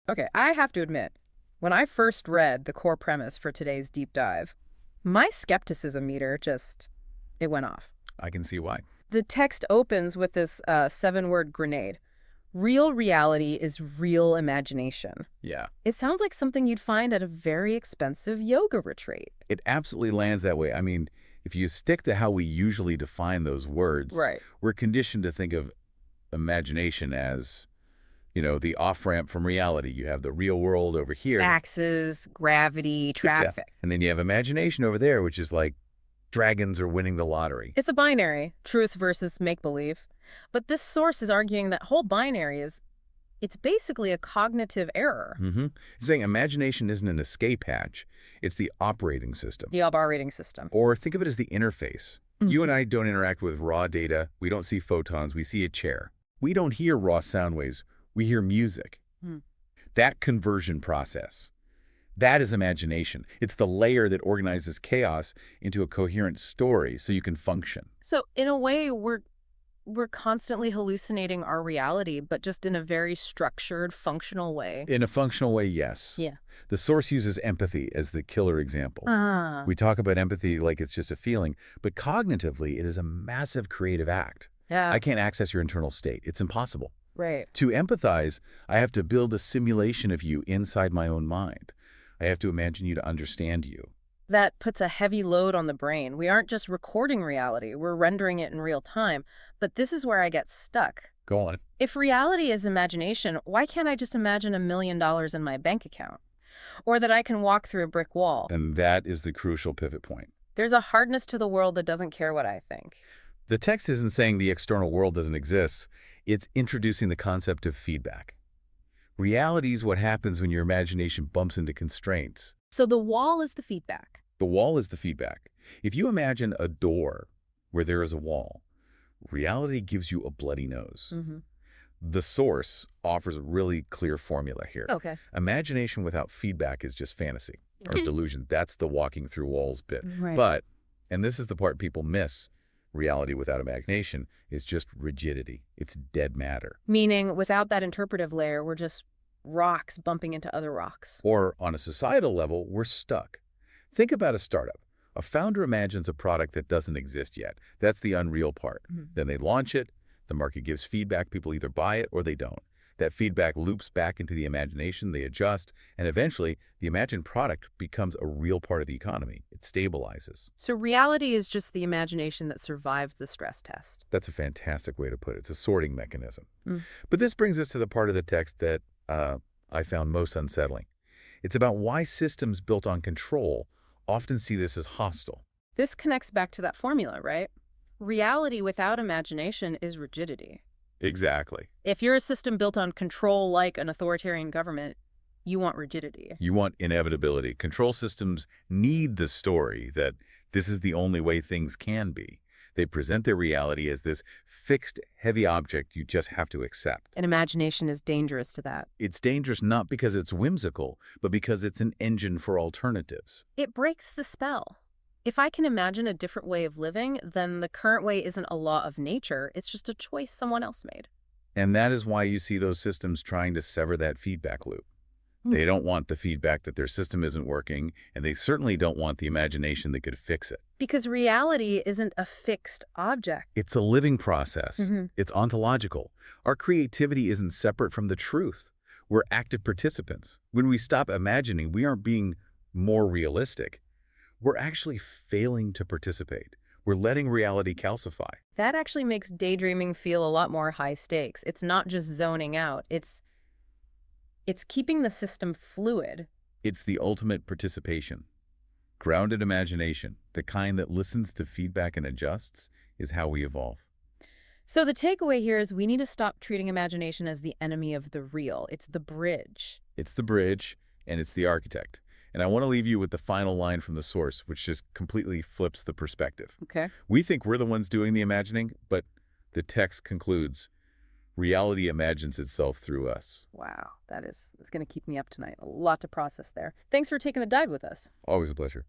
Okay, I have to admit, when I first read the core premise for today's deep dive, my skepticism meter it went off. I can see why. The text opens with this seven-word grenade. Real reality is real imagination. Yeah, It sounds like something you'd find at a very expensive yoga retreat. it absolutely lands that way. I mean, if you stick to how we usually define those words, Right. we're conditioned to think of imagination as, the off-ramp from reality. You have the real world over here. Faxes, gravity, Yeah. traffic. And then you have imagination over there, which is like dragons are winning the lottery. It's a binary, truth versus make-believe. But this source is arguing that whole binary it's basically a cognitive error. It's saying imagination isn't an escape hatch. It's the operating system. The operating system. Or think of it as the interface. You Mhm. and I don't interact with raw data. We don't see photons. We see a chair. We don't hear raw sound waves. We hear music. Hmm. That conversion process, that is imagination. It's the layer that organizes chaos into a coherent story so you can function. So in a way, we're constantly hallucinating our reality, but just in a very structured, functional way. In a functional way, yes. Yeah. The source uses empathy as the killer example. Ah, We talk about empathy like it's just a feeling, but cognitively, it is a massive creative act. yeah, I can't access your internal state. It's impossible. right. To empathize, I have to build a simulation of you inside my own mind. I have to imagine you to understand you. That puts a heavy load on the brain. We aren't just recording reality, we're rendering it in real time. But this is where I get stuck. Go on. If reality is imagination, why can't I just imagine $1 million in my bank account? Or that I can walk through a brick wall? And that is the crucial pivot point. There's a hardness to the world that doesn't care what I think. The text isn't saying the external world doesn't exist. It's introducing the concept of feedback. Reality is what happens when your imagination bumps into constraints. So the wall is the feedback. The wall is the feedback. If you imagine a door where there is a wall, reality gives you a bloody nose. Mm-hmm. The source offers a really clear formula here. Okay. Imagination without feedback is just fantasy or delusion. That's the walking through walls bit. Right. But, and this is the part people miss, reality without imagination is just rigidity. It's dead matter. Meaning, without that interpretive layer, we're just rocks bumping into other rocks. Or on a societal level, we're stuck. Think about a startup. A founder imagines a product that doesn't exist yet. That's the unreal part. Mhm. Then they launch it. The market gives feedback. People either buy it or they don't. That feedback loops back into the imagination. They adjust. And eventually, the imagined product becomes a real part of the economy. It stabilizes. So reality is just the imagination that survived the stress test. That's a fantastic way to put it. It's a sorting mechanism. Mm. But this brings us to the part of the text that I found most unsettling. It's about why systems built on control often see this as hostile. This connects back to that formula, right? Reality without imagination is rigidity. Exactly. If you're a system built on control like an authoritarian government, you want rigidity. You want inevitability. Control systems need the story that this is the only way things can be. They present their reality as this fixed, heavy object you just have to accept. And imagination is dangerous to that. It's dangerous not because it's whimsical, but because it's an engine for alternatives. It breaks the spell. If I can imagine a different way of living, then the current way isn't a law of nature, it's just a choice someone else made. And that is why you see those systems trying to sever that feedback loop. They don't want the feedback that their system isn't working, and they certainly don't want the imagination that could fix it. Because reality isn't a fixed object. It's a living process. Mhm. It's ontological. Our creativity isn't separate from the truth. We're active participants. When we stop imagining, we aren't being more realistic. We're actually failing to participate. We're letting reality calcify. That actually makes daydreaming feel a lot more high stakes. It's not just zoning out. It's keeping the system fluid. It's the ultimate participation. Grounded imagination, the kind that listens to feedback and adjusts, is how we evolve. So the takeaway here is we need to stop treating imagination as the enemy of the real. It's the bridge. It's the bridge, and it's the architect. And I want to leave you with the final line from the source, which just completely flips the perspective. Okay. We think we're the ones doing the imagining, but the text concludes, reality imagines itself through us. Wow, that's going to keep me up tonight. A lot to process there. Thanks for taking the dive with us. Always a pleasure.